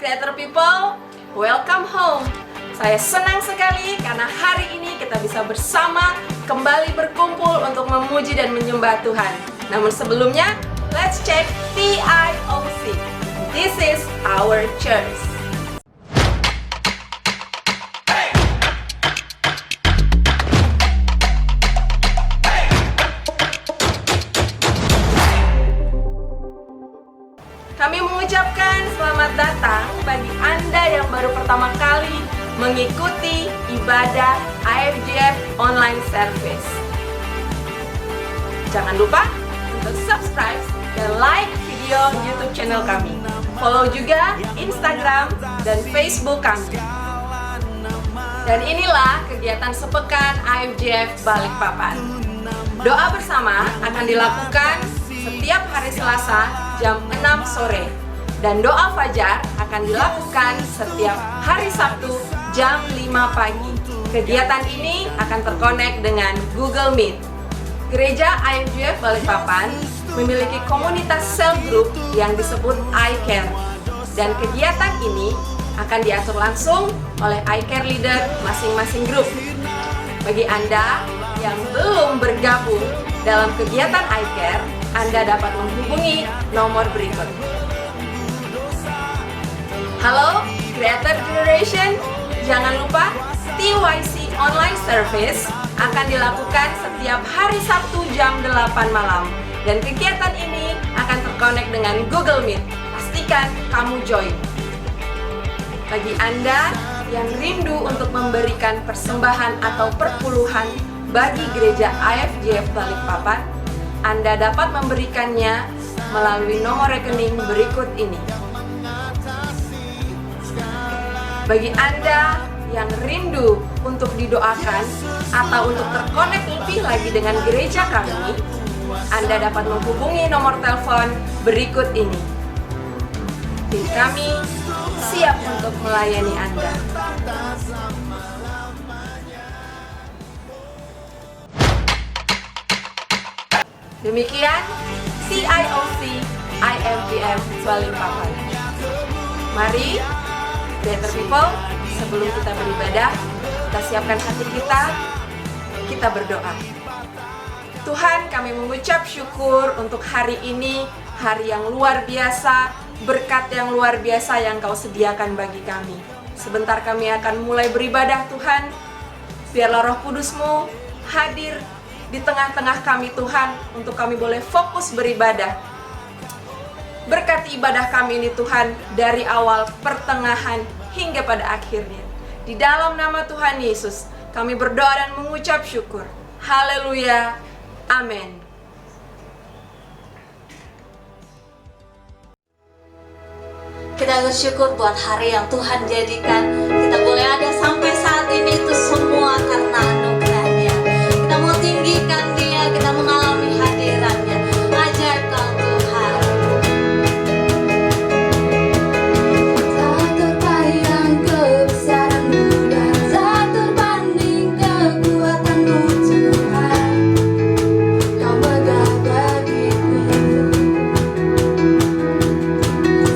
Creator People, welcome home. Saya senang sekali karena hari ini kita bisa bersama kembali berkumpul untuk memuji dan menyembah Tuhan. Namun sebelumnya, let's check TIOC. This is our church. Kami mengucapkan selamat datang bagi Anda yang baru pertama kali mengikuti ibadah IFGF Online Service. Jangan lupa untuk subscribe dan like video YouTube channel kami. Follow juga Instagram dan Facebook kami. Dan inilah kegiatan sepekan IFGF Balikpapan. Doa bersama akan dilakukan setiap hari Selasa jam 6 sore. Dan doa fajar akan dilakukan setiap hari Sabtu jam 5 pagi. Kegiatan ini akan terkonek dengan Google Meet. Gereja IFGF Balikpapan memiliki komunitas cell group yang disebut iCare. Dan kegiatan ini akan diatur langsung oleh iCare leader masing-masing grup. Bagi Anda yang belum bergabung dalam kegiatan iCare, Anda dapat menghubungi nomor berikut. Halo Creator Generation, jangan lupa TYC Online Service akan dilakukan setiap hari Sabtu jam 8 malam. Dan kegiatan ini akan terkonek dengan Google Meet. Pastikan kamu join. Bagi Anda yang rindu untuk memberikan persembahan atau perpuluhan bagi gereja IFGF Balikpapan, Anda dapat memberikannya melalui nomor rekening berikut ini. Bagi Anda yang rindu untuk didoakan atau untuk terkonek lebih lagi dengan gereja kami, Anda dapat menghubungi nomor telepon berikut ini. Tim kami siap untuk melayani Anda. Demikian TIOC IFGF Balikpapan. Mari Creator People, sebelum kita beribadah, kita siapkan hati kita berdoa. Tuhan, kami mengucap syukur untuk hari ini, hari yang luar biasa, berkat yang luar biasa yang Kau sediakan bagi kami. Sebentar kami akan mulai beribadah Tuhan, biarlah Roh Kudus-Mu hadir di tengah-tengah kami Tuhan, untuk kami boleh fokus beribadah. Berkati ibadah kami ini Tuhan, dari awal, pertengahan, hingga pada akhirnya. Di dalam nama Tuhan Yesus, kami berdoa dan mengucap syukur. Haleluya. Amin. Kita bersyukur buat hari yang Tuhan jadikan. Kita boleh ada sampai saat ini itu semua karena anugerah-Nya. Kita mau tinggikan Dia, kita mengalami hadirat-Nya. Ajar Kau Tuhan. Tak terbayang kebesaran-Mu dan tak terbanding kekuatan-Mu Tuhan. Kau megah bagiku.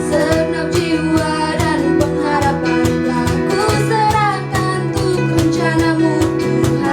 Segenap jiwa dan pengharapan telah ku serahkan untuk rencana-Mu Tuhan.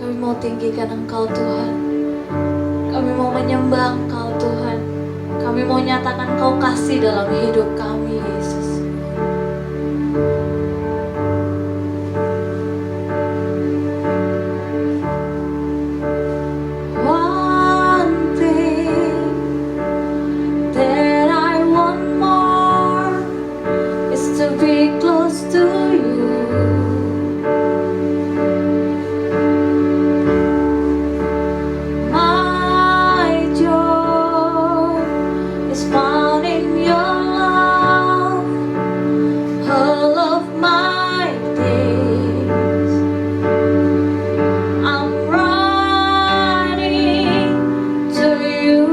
Kami mau tinggikan Engkau Tuhan. Kami mau menyembah Engkau Tuhan. Kami mau nyatakan Engkau kasih dalam hidup kami, Yesus. One thing that I want more is to be close to you. My joy is found in your love, all of my days. I'm running to you.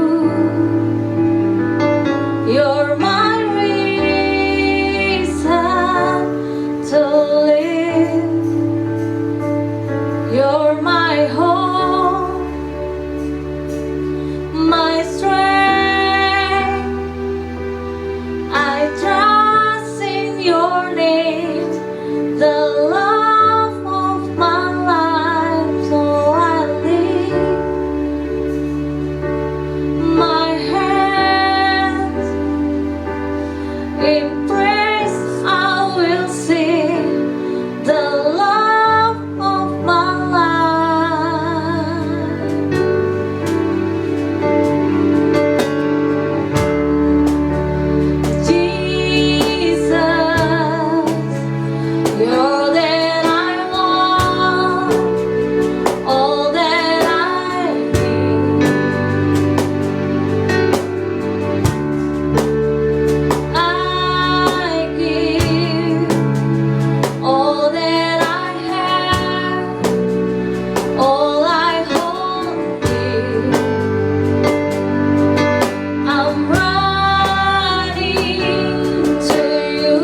You're my reason to live. You're my hope, my strength. I trust in your name, the love of my life. So I lift my hands in praise. I will sing the love of my life. Jesus, you're that I want, all that I need. I give all that I have, all I hold dear. I'm running to you.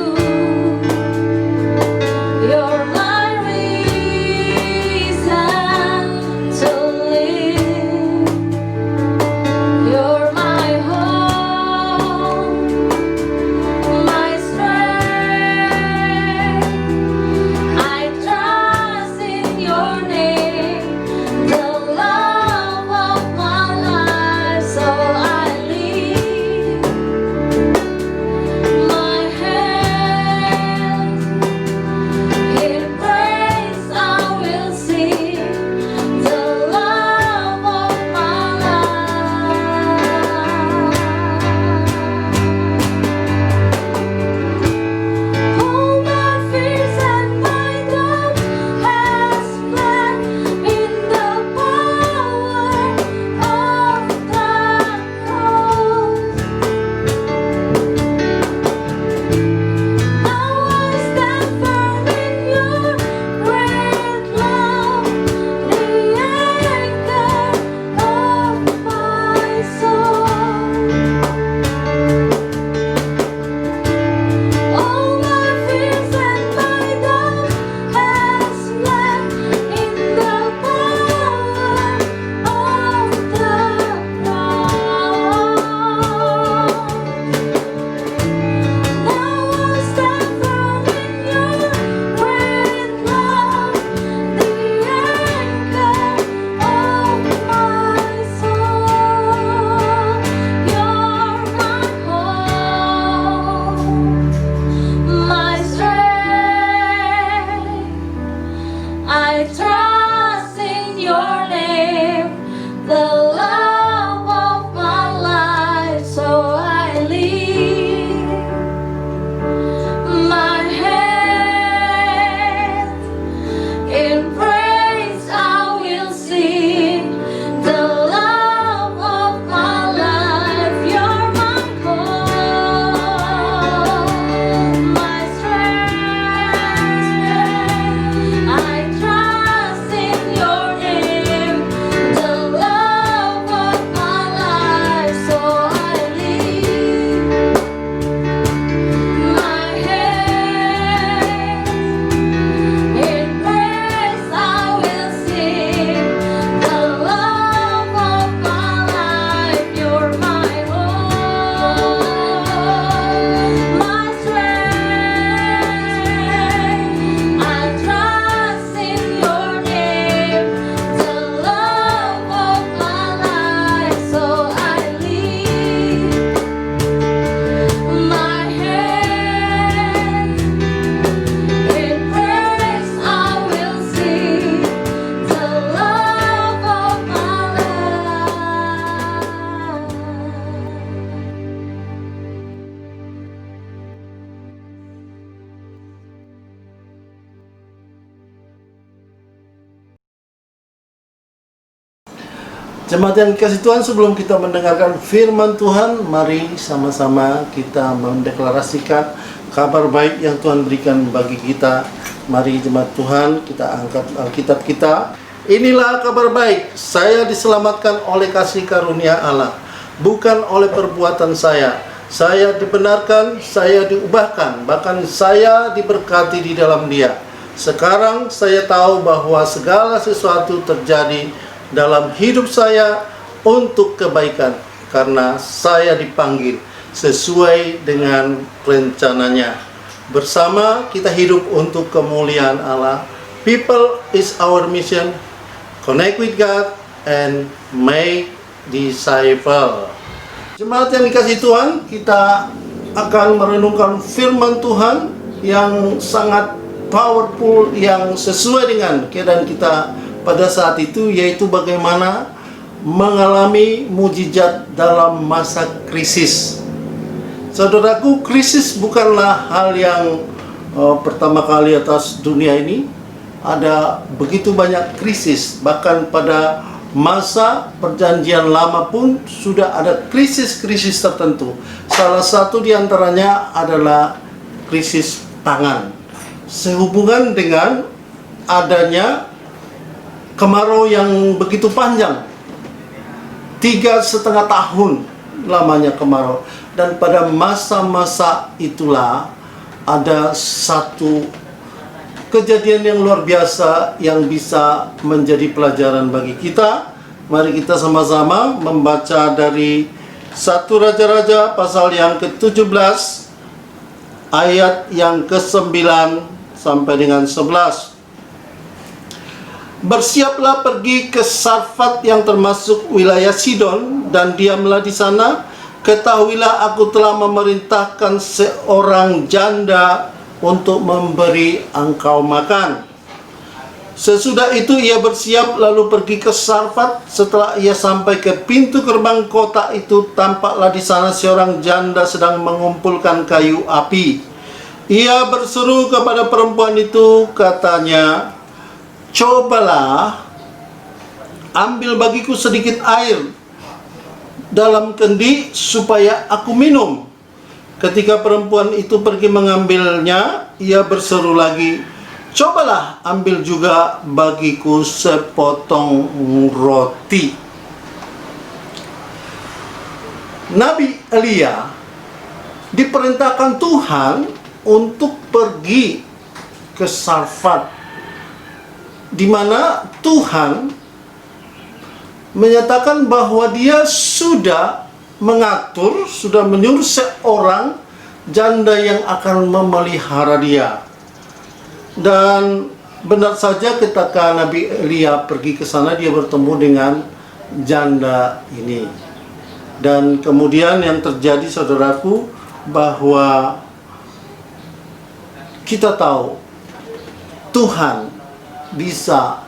You're my reason to live. You're my hope, my strength. I trust in your name, the love of my life. So I lift my hands in praise. I will sing the love of my life. All my fears and my doubts has fled in the power of the cross. Now I stand firm in your great love, the anchor of my soul. All my fears and my doubts has fled in the power of the cross. Now I stand firm in your great love, the anchor of my soul. You're my hope, my strength. I trust in your name, the love of my life. So I lift my hands in praise. I will sing the love of my life. You're my hope, my strength. I trust Jemaat yang dikasih Tuhan, sebelum kita mendengarkan firman Tuhan, mari sama-sama kita mendeklarasikan kabar baik yang Tuhan berikan bagi kita. Mari jemaat Tuhan, kita angkat Alkitab kita. Inilah kabar baik, saya diselamatkan oleh kasih karunia Allah, bukan oleh perbuatan saya. Saya dibenarkan, saya diubahkan, bahkan saya diberkati di dalam Dia. Sekarang saya tahu bahwa segala sesuatu terjadi dalam hidup saya untuk kebaikan, karena saya dipanggil sesuai dengan rencananya. Bersama kita hidup untuk kemuliaan Allah. People is our mission. Connect with God and make disciple. Jemaat yang dikasih Tuhan, kita akan merenungkan firman Tuhan yang sangat powerful, yang sesuai dengan keadaan kita pada saat itu, yaitu bagaimana mengalami mujizat dalam masa krisis. Saudaraku, krisis bukanlah hal yang pertama kali atas dunia ini. Ada begitu banyak krisis, bahkan pada masa perjanjian lama pun sudah ada krisis-krisis tertentu. Salah satu diantaranya adalah krisis pangan, sehubungan dengan adanya kemarau yang begitu panjang, 3,5 tahun lamanya kemarau. Dan pada masa-masa itulah ada satu kejadian yang luar biasa yang bisa menjadi pelajaran bagi kita. Mari kita sama-sama membaca dari 1 Raja-Raja pasal yang ke-17 ayat yang ke-9 sampai dengan 11. Bersiaplah pergi ke Sarfat yang termasuk wilayah Sidon, dan diamlah di sana. Ketahuilah aku telah memerintahkan seorang janda untuk memberi engkau makan. Sesudah itu ia bersiap lalu pergi ke Sarfat. Setelah ia sampai ke pintu gerbang kota itu, tampaklah di sana seorang janda sedang mengumpulkan kayu api. Ia berseru kepada perempuan itu, katanya, "Cobalah ambil bagiku sedikit air dalam kendi supaya aku minum." Ketika perempuan itu pergi mengambilnya, ia berseru lagi, "Cobalah ambil juga bagiku sepotong roti." Nabi Elia diperintahkan Tuhan untuk pergi ke Sarfat, di mana Tuhan menyatakan bahwa Dia sudah mengatur, sudah menyuruh seorang janda yang akan memelihara dia. Dan benar saja ketika Nabi Elia pergi ke sana, dia bertemu dengan janda ini. Dan kemudian yang terjadi, saudaraku, bahwa kita tahu Tuhan bisa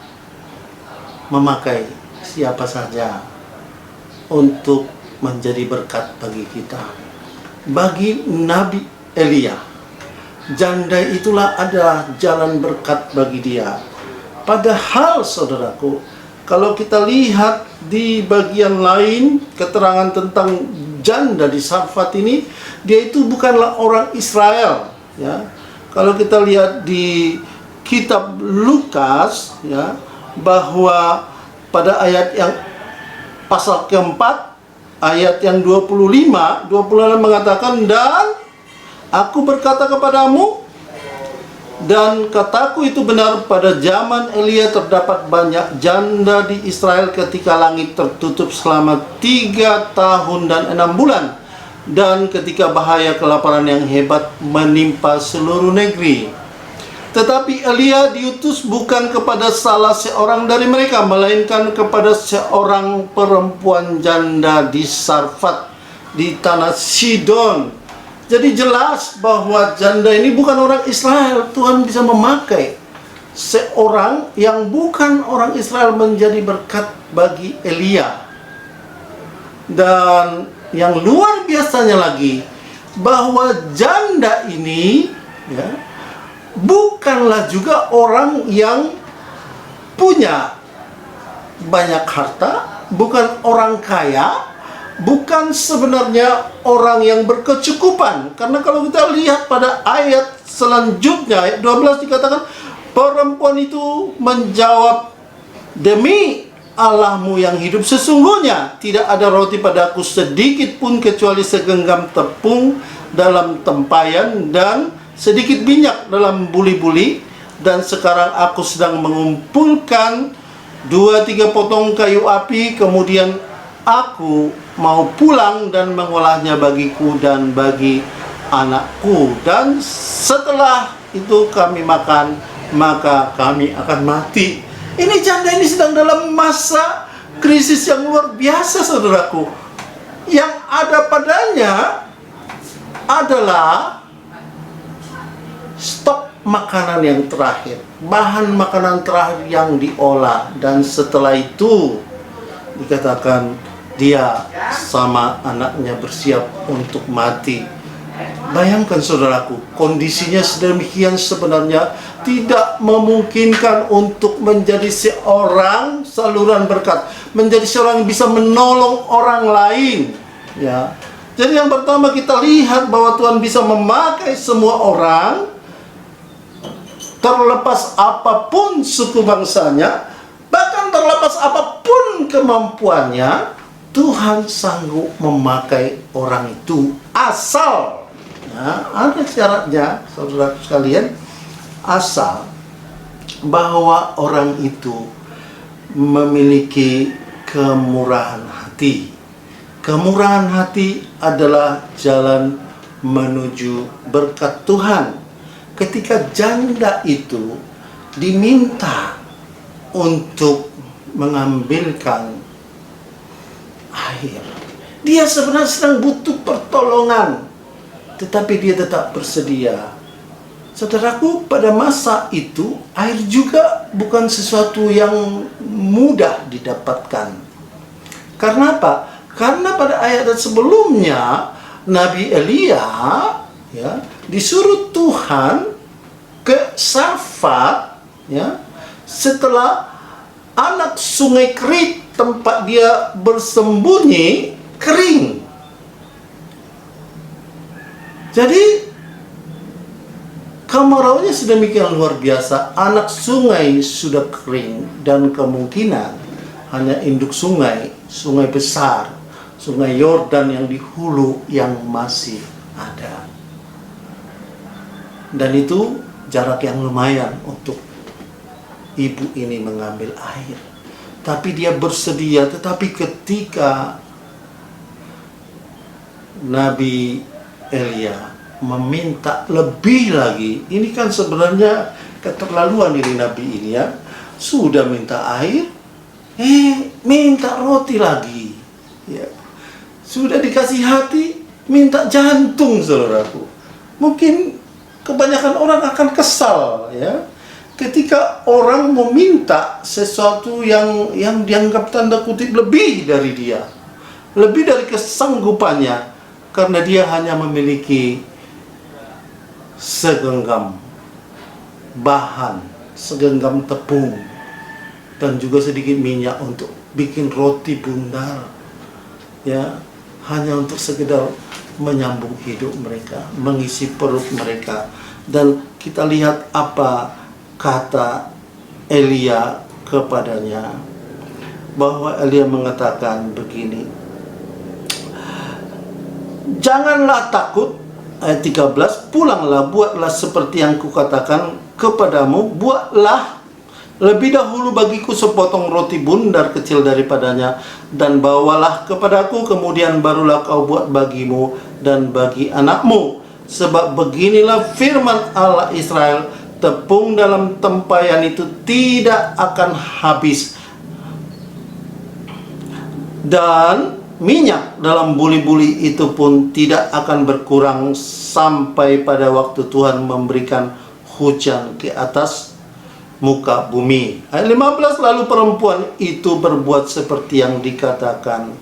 memakai siapa saja untuk menjadi berkat bagi kita. Bagi Nabi Elia, janda itulah adalah jalan berkat bagi dia. Padahal saudaraku, kalau kita lihat di bagian lain keterangan tentang janda di Sarfat ini, dia itu bukanlah orang Israel, ya. Kalau kita lihat di kitab Lukas, ya, bahwa pada ayat yang pasal keempat, ayat yang 26 mengatakan, "Dan aku berkata kepadamu, dan kataku itu benar, pada zaman Elia terdapat banyak janda di Israel ketika langit tertutup selama 3 tahun dan 6 bulan, dan ketika bahaya kelaparan yang hebat menimpa seluruh negeri. Tetapi Elia diutus bukan kepada salah seorang dari mereka, melainkan kepada seorang perempuan janda di Sarfat, di tanah Sidon." Jadi jelas bahwa janda ini bukan orang Israel. Tuhan bisa memakai seorang yang bukan orang Israel menjadi berkat bagi Elia. Dan yang luar biasanya lagi, bahwa janda ini, ya, bukanlah juga orang yang punya banyak harta, bukan orang kaya, bukan sebenarnya orang yang berkecukupan. Karena kalau kita lihat pada ayat selanjutnya, ayat 12 dikatakan, perempuan itu menjawab, demi Allahmu yang hidup, sesungguhnya tidak ada roti padaku sedikit pun kecuali segenggam tepung dalam tempayan dan sedikit minyak dalam buli-buli. Dan sekarang aku sedang mengumpulkan 2-3 potong kayu api, kemudian aku mau pulang dan mengolahnya bagiku dan bagi anakku. Dan setelah itu kami makan, maka kami akan mati. Ini janda ini sedang dalam masa krisis yang luar biasa, saudaraku. Yang ada padanya adalah stok makanan yang terakhir, bahan makanan terakhir yang diolah. Dan setelah itu dikatakan dia sama anaknya bersiap untuk mati. Bayangkan saudaraku, kondisinya sedemikian sebenarnya tidak memungkinkan untuk menjadi seorang saluran berkat, menjadi seorang yang bisa menolong orang lain, ya. Jadi yang pertama kita lihat bahwa Tuhan bisa memakai semua orang, terlepas apapun suku bangsanya, bahkan terlepas apapun kemampuannya, Tuhan sanggup memakai orang itu, asal, ya, ada syaratnya, saudara sekalian, asal bahwa orang itu memiliki kemurahan hati. Kemurahan hati adalah jalan menuju berkat Tuhan. Ketika janda itu diminta untuk mengambilkan air, dia sebenarnya sedang butuh pertolongan, tetapi dia tetap bersedia. Saudaraku, pada masa itu air juga bukan sesuatu yang mudah didapatkan. Karena apa? Karena pada ayat sebelumnya Nabi Elia, ya, disuruh Tuhan ke Sarfat, ya, setelah anak sungai Krit tempat dia bersembunyi kering. Jadi kemarauannya sedemikian luar biasa, anak sungai sudah kering, dan kemungkinan hanya induk sungai, sungai besar, sungai Yordan yang di hulu yang masih ada. Dan itu jarak yang lumayan untuk ibu ini mengambil air. Tapi dia bersedia. Tetapi ketika Nabi Elia meminta lebih lagi, ini kan sebenarnya keterlaluan dari Nabi ini, ya. Sudah minta air, minta roti lagi, ya. Sudah dikasih hati, minta jantung, saudaraku. Mungkin kebanyakan orang akan kesal, ya, ketika orang meminta sesuatu yang dianggap tanda kutip lebih dari dia, lebih dari kesanggupannya, karena dia hanya memiliki segenggam bahan, segenggam tepung, dan juga sedikit minyak untuk bikin roti bundar, ya, hanya untuk sekedar menyambung hidup mereka, mengisi perut mereka. Dan kita lihat apa kata Elia kepadanya, bahwa Elia mengatakan begini, janganlah takut, ayat 13, pulanglah, buatlah seperti yang kukatakan kepadamu, buatlah lebih dahulu bagiku sepotong roti bundar kecil daripadanya, dan bawalah kepadaku, kemudian barulah kau buat bagimu dan bagi anakmu. Sebab beginilah firman Allah Israel, tepung dalam tempayan itu tidak akan habis, dan minyak dalam buli-buli itu pun tidak akan berkurang sampai pada waktu Tuhan memberikan hujan ke atas muka bumi. Ayat 15, lalu perempuan itu berbuat seperti yang dikatakan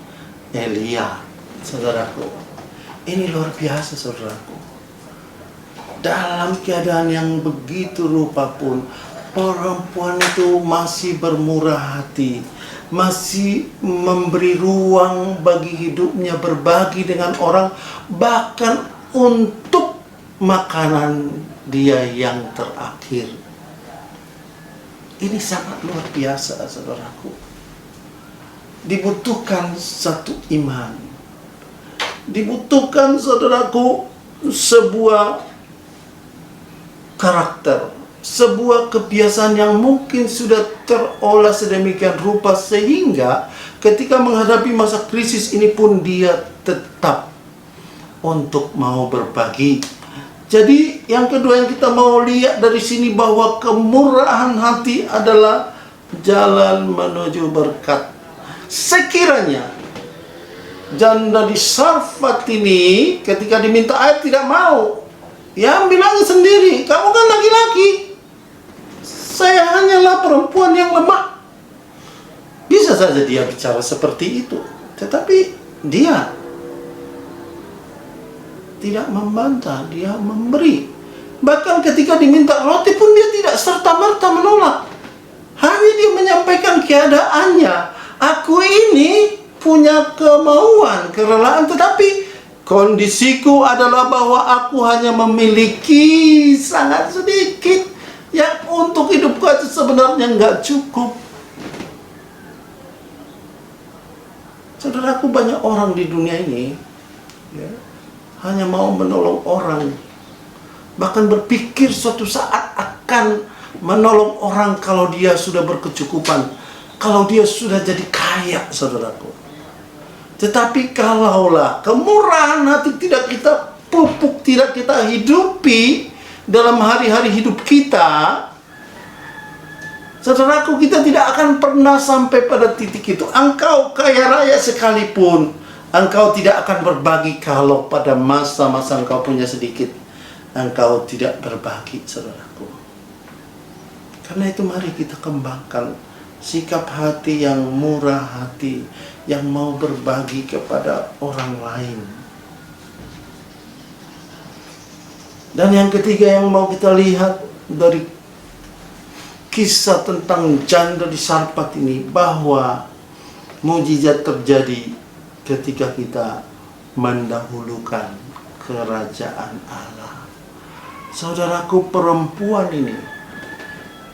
Elia. Saudaraku, ini luar biasa, saudaraku. Dalam keadaan yang begitu rupa pun, perempuan itu masih bermurah hati, masih memberi ruang bagi hidupnya berbagi dengan orang, bahkan untuk makanan dia yang terakhir. Ini sangat luar biasa, saudaraku. Dibutuhkan satu iman, dibutuhkan, saudaraku, sebuah karakter, sebuah kebiasaan yang mungkin sudah terolah sedemikian rupa sehingga ketika menghadapi masa krisis ini pun dia tetap untuk mau berbagi. Jadi yang kedua yang kita mau lihat dari sini bahwa kemurahan hati adalah jalan menuju berkat. Sekiranya janda di Sarfat ini ketika diminta air tidak mau, ya ambil aja sendiri, kamu kan laki-laki, saya hanyalah perempuan yang lemah. Bisa saja dia bicara seperti itu, tetapi dia tidak membantah, dia memberi. Bahkan ketika diminta roti pun dia tidak serta-merta menolak. Hanya dia menyampaikan keadaannya. Aku ini punya kemauan, kerelaan, tetapi kondisiku adalah bahwa aku hanya memiliki sangat sedikit yang untuk hidupku itu sebenarnya nggak cukup. Saudaraku, banyak orang di dunia ini ya, hanya mau menolong orang, bahkan berpikir suatu saat akan menolong orang kalau dia sudah berkecukupan, kalau dia sudah jadi kaya, saudaraku. Tetapi kalaulah kemurahan hati tidak kita pupuk, tidak kita hidupi dalam hari-hari hidup kita, saudaraku, kita tidak akan pernah sampai pada titik itu. Engkau kaya raya sekalipun, engkau tidak akan berbagi kalau pada masa-masa engkau punya sedikit, engkau tidak berbagi, saudaraku. Karena itu mari kita kembangkan sikap hati yang murah hati, yang mau berbagi kepada orang lain. Dan yang ketiga yang mau kita lihat dari kisah tentang janda di Sarfat ini, bahwa mujizat terjadi ketika kita mendahulukan kerajaan Allah. Saudaraku, perempuan ini,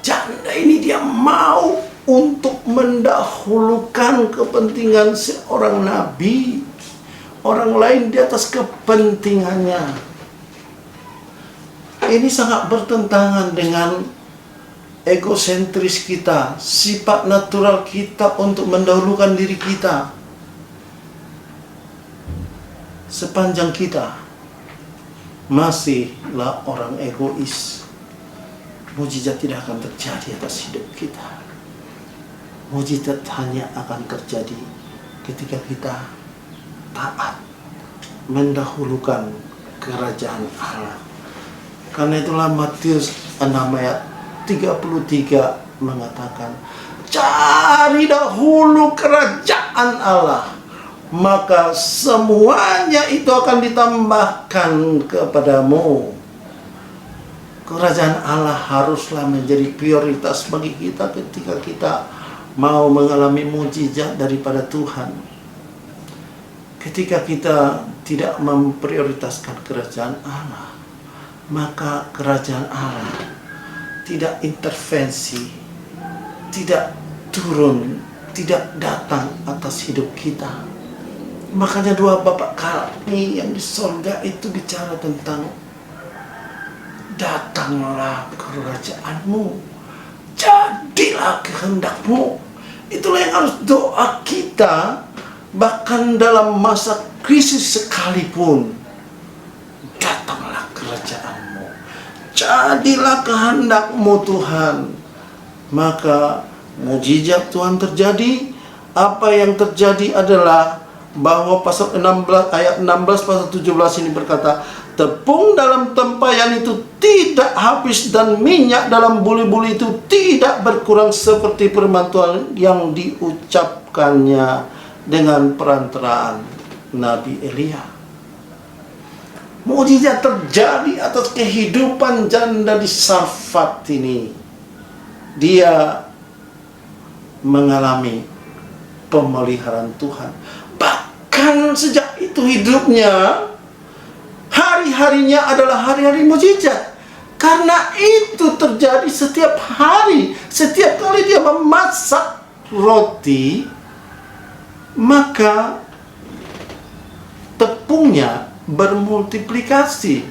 janda ini, dia mau untuk mendahulukan kepentingan seorang nabi, orang lain di atas kepentingannya. Ini sangat bertentangan dengan egosentris kita, sifat natural kita untuk mendahulukan diri kita. Sepanjang kita masihlah orang egois, mujizat tidak akan terjadi atas hidup kita. Mujizat hanya akan terjadi ketika kita taat mendahulukan kerajaan Allah. Karena itulah Matius 6 ayat 33 mengatakan, cari dahulu kerajaan Allah, maka semuanya itu akan ditambahkan kepadamu. Kerajaan Allah haruslah menjadi prioritas bagi kita ketika kita mau mengalami mujizat daripada Tuhan. Ketika kita tidak memprioritaskan kerajaan Allah, maka kerajaan Allah tidak intervensi, tidak turun, tidak datang atas hidup kita. Makanya doa Bapa kami yang di sorga itu bicara tentang datanglah kerajaanmu, jadilah kehendakmu. Itulah yang harus doa kita, bahkan dalam masa krisis sekalipun. Datanglah kerajaanmu, jadilah kehendakmu Tuhan. Maka mujizat Tuhan terjadi. Apa yang terjadi adalah bahwa pasal 16 ayat 16 pasal 17 ini berkata, tepung dalam tempayan itu tidak habis dan minyak dalam buli-buli itu tidak berkurang seperti firman Tuhan yang diucapkannya dengan perantaraan Nabi Elia. Mujizat terjadi atas kehidupan janda di Sarfat ini. dia mengalami pemeliharaan Tuhan. Bahkan sejak itu hidupnya, hari-harinya adalah hari-hari mujizat. Karena itu terjadi setiap hari. Setiap kali dia memasak roti, maka tepungnya bermultiplikasi,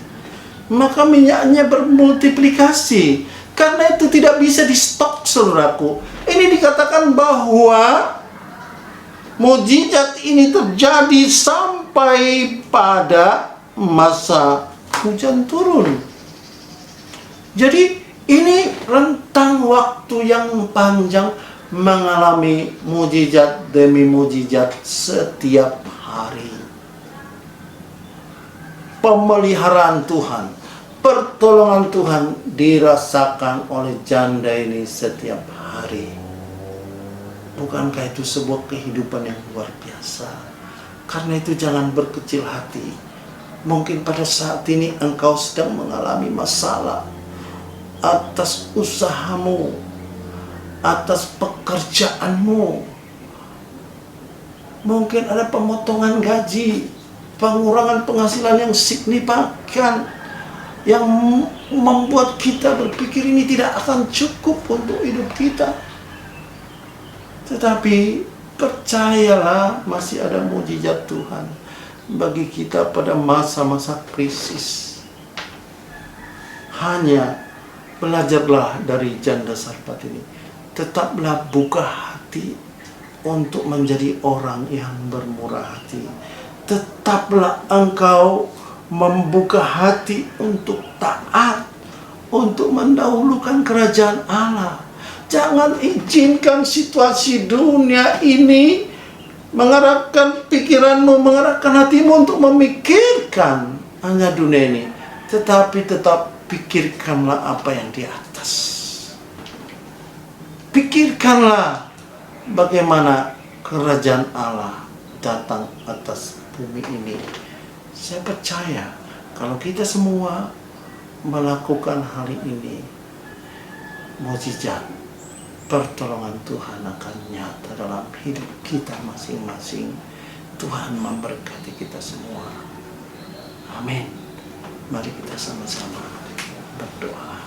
maka minyaknya bermultiplikasi. Karena itu tidak bisa di stok, saudaraku. Ini dikatakan bahwa mujizat ini terjadi sampai pada masa hujan turun. Jadi ini rentang waktu yang panjang mengalami mujizat demi mujizat setiap hari. Pemeliharaan Tuhan, pertolongan Tuhan dirasakan oleh janda ini setiap hari. Bukankah itu sebuah kehidupan yang luar biasa? Karena itu jangan berkecil hati. Mungkin pada saat ini engkau sedang mengalami masalah atas usahamu, atas pekerjaanmu. Mungkin ada pemotongan gaji, pengurangan penghasilan yang signifikan, yang membuat kita berpikir ini tidak akan cukup untuk hidup kita. Tetapi percayalah, masih ada mujizat Tuhan bagi kita pada masa-masa krisis. Hanya belajarlah dari janda Sarfat ini. Tetaplah buka hati untuk menjadi orang yang bermurah hati. Tetaplah engkau membuka hati untuk taat, untuk mendahulukan kerajaan Allah. Jangan izinkan situasi dunia ini mengarahkan pikiranmu, mengarahkan hatimu untuk memikirkan hanya dunia ini. Tetapi tetap pikirkanlah apa yang di atas. Pikirkanlah bagaimana kerajaan Allah datang atas bumi ini. Saya percaya kalau kita semua melakukan hal ini, mujizat pertolongan Tuhan akan nyata dalam hidup kita masing-masing. Tuhan memberkati kita semua. Amin. Mari kita sama-sama berdoa.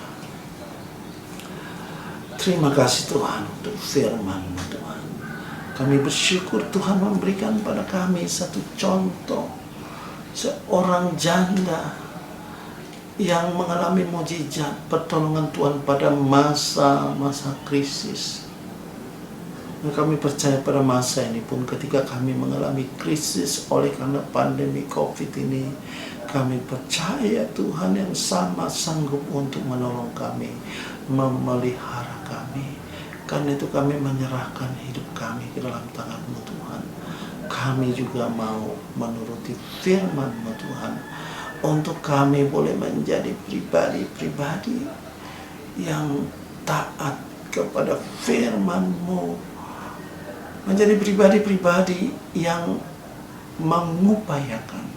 Terima kasih Tuhan untuk firman-Mu Tuhan. Kami bersyukur Tuhan memberikan pada kami satu contoh, seorang janda yang mengalami mujizat pertolongan Tuhan pada masa-masa krisis. Dan kami percaya pada masa ini pun ketika kami mengalami krisis oleh karena pandemi COVID ini, kami percaya Tuhan yang sama sanggup untuk menolong kami, memelihara kami. Karena itu kami menyerahkan hidup kami ke dalam tangan-Mu Tuhan. Kami juga mau menuruti firman-Mu Tuhan, untuk kami boleh menjadi pribadi-pribadi yang taat kepada firman-Mu, menjadi pribadi-pribadi yang mengupayakan,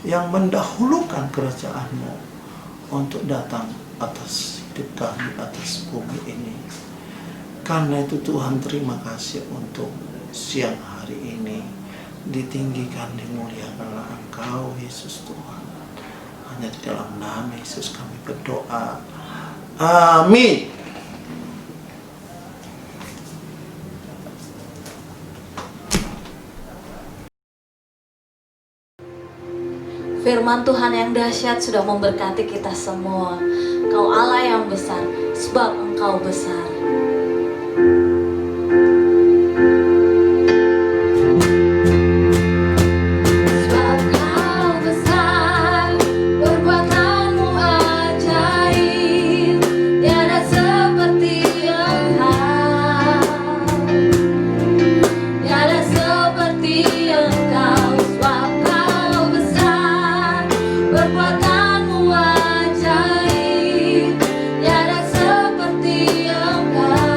yang mendahulukan kerajaan-Mu untuk datang atas hidup kami, atas bumi ini. Karena itu Tuhan, terima kasih untuk siang hari ini. Ditinggikan, dimuliakanlah Engkau Yesus Tuhan. Hanya di dalam nama Yesus kami berdoa. Amin. Firman Tuhan yang dahsyat sudah memberkati kita semua. Engkau Allah yang besar, sebab Engkau besar. Perbuatanmu ajaib, tiada seperti Engkau.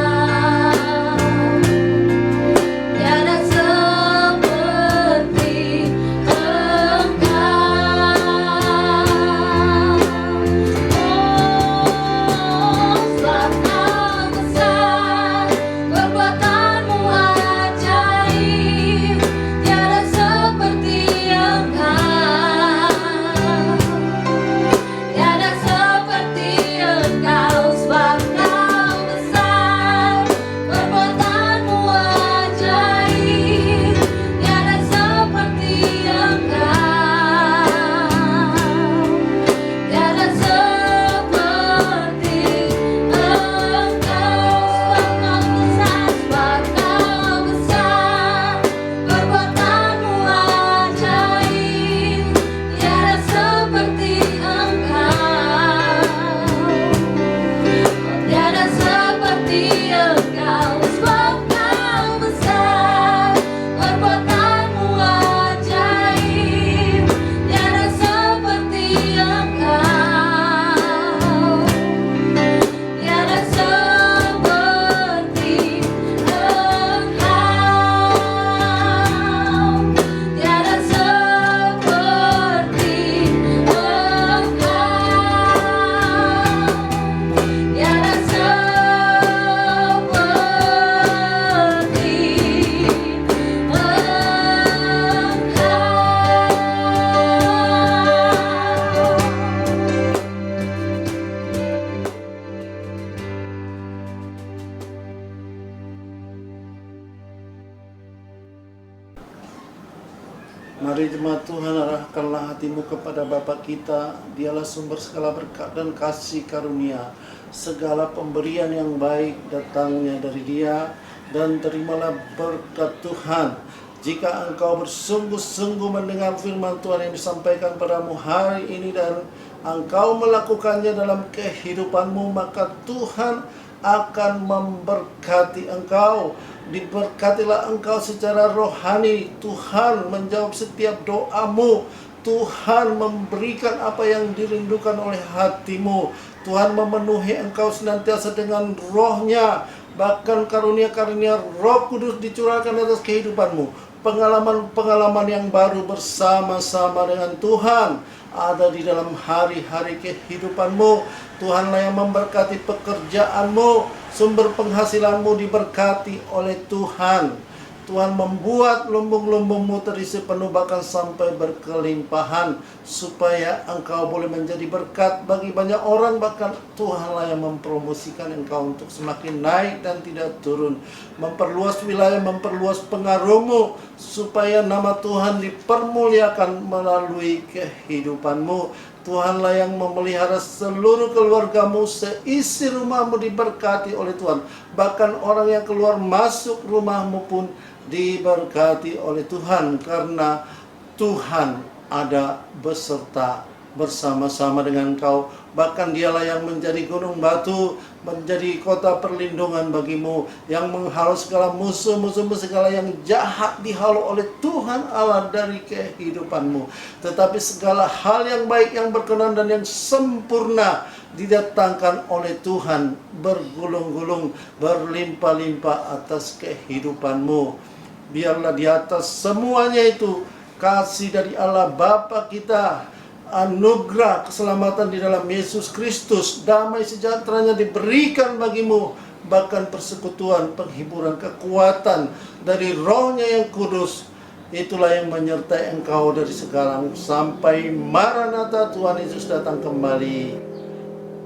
Mari jemaat Tuhan, arahkanlah hatimu kepada Bapa kita. Dialah sumber segala berkat dan kasih karunia. Segala pemberian yang baik datangnya dari Dia, dan terimalah berkat Tuhan. Jika engkau bersungguh-sungguh mendengar firman Tuhan yang disampaikan padamu hari ini dan engkau melakukannya dalam kehidupanmu, maka Tuhan akan memberkati engkau. Diberkatilah engkau secara rohani. Tuhan menjawab setiap doamu. Tuhan memberikan apa yang dirindukan oleh hatimu. Tuhan memenuhi engkau senantiasa dengan roh-Nya. Bahkan karunia-karunia Roh Kudus dicurahkan atas kehidupanmu. Pengalaman-pengalaman yang baru bersama-sama dengan Tuhan ada di dalam hari-hari kehidupanmu. Tuhanlah yang memberkati pekerjaanmu, sumber penghasilanmu diberkati oleh Tuhan. Tuhan membuat lumbung-lumbungmu terisi penuh bahkan sampai berkelimpahan, supaya engkau boleh menjadi berkat bagi banyak orang. Bahkan Tuhanlah yang mempromosikan engkau untuk semakin naik dan tidak turun, memperluas wilayah, memperluas pengaruhmu, supaya nama Tuhan dipermuliakan melalui kehidupanmu. Tuhanlah yang memelihara seluruh keluargamu, seisi rumahmu diberkati oleh Tuhan. Bahkan orang yang keluar masuk rumahmu pun diberkati oleh Tuhan, karena Tuhan ada beserta bersama-sama dengan engkau. Bahkan Dialah yang menjadi gunung batu, menjadi kota perlindungan bagimu, yang menghalau segala musuh-musuhmu, segala yang jahat dihalau oleh Tuhan Allah dari kehidupanmu. Tetapi segala hal yang baik, yang berkenan dan yang sempurna didatangkan oleh Tuhan, bergulung-gulung, berlimpah-limpah atas kehidupanmu. Biarlah di atas semuanya itu kasih dari Allah Bapa kita, anugerah keselamatan di dalam Yesus Kristus, damai sejahteranya diberikan bagimu, bahkan persekutuan, penghiburan, kekuatan dari Roh-Nya yang kudus. Itulah yang menyertai engkau dari sekarang sampai Maranatha, Tuhan Yesus datang kembali.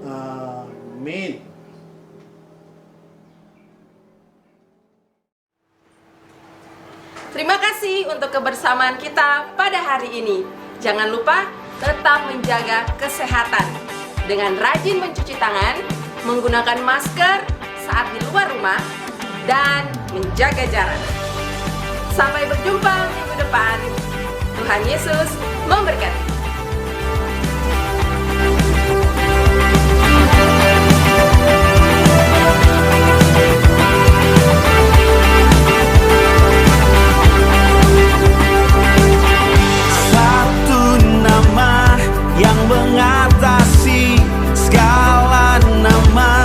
Amin. Terima kasih untuk kebersamaan kita pada hari ini. Jangan lupa tetap menjaga kesehatan dengan rajin mencuci tangan, menggunakan masker saat di luar rumah, dan menjaga jarak. Sampai berjumpa minggu depan. Tuhan Yesus memberkati. Mengatasi segala nama,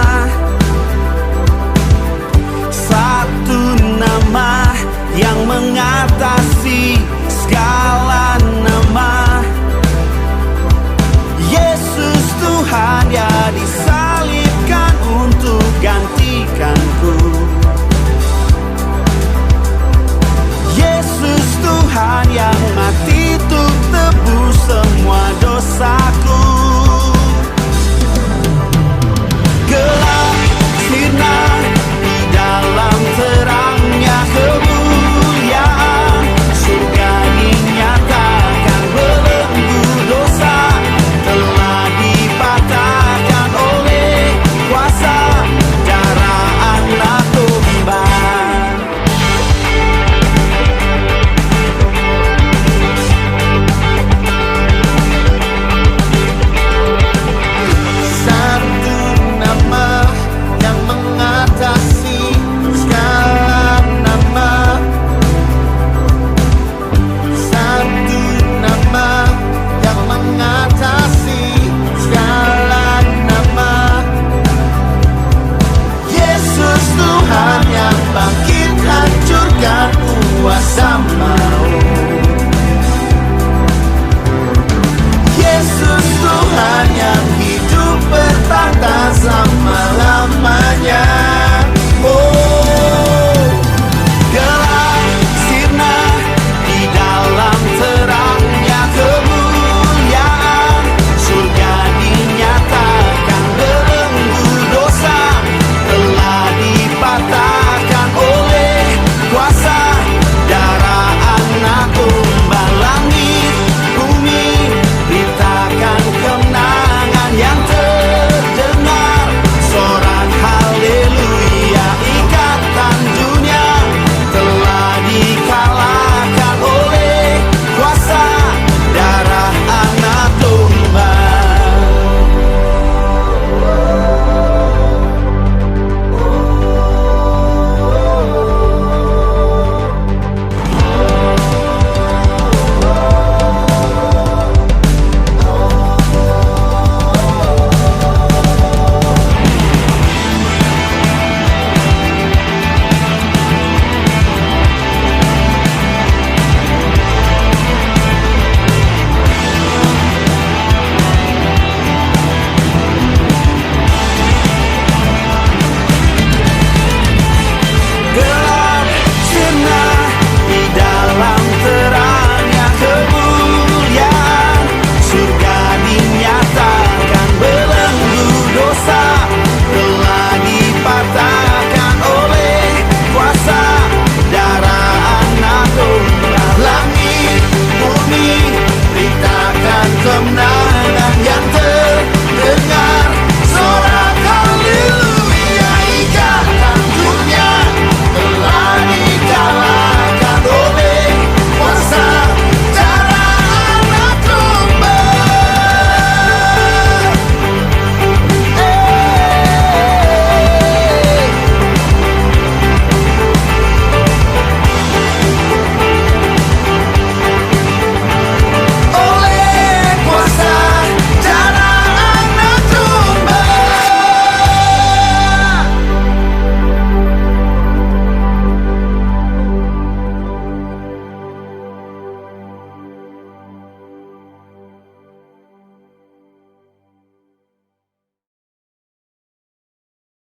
satu nama yang mengatasi segala nama. Yesus Tuhan, ya disalibkan untuk gantikanku. Yesus Tuhan yang mati untuk tebus semua dosaku. Gelap sirna di dalam terangnya kemuliaan, surga dinyatakan belenggu dosa telah dipatahkan oleh kuasa darah anak domba. Bangkit hancurkan kuasa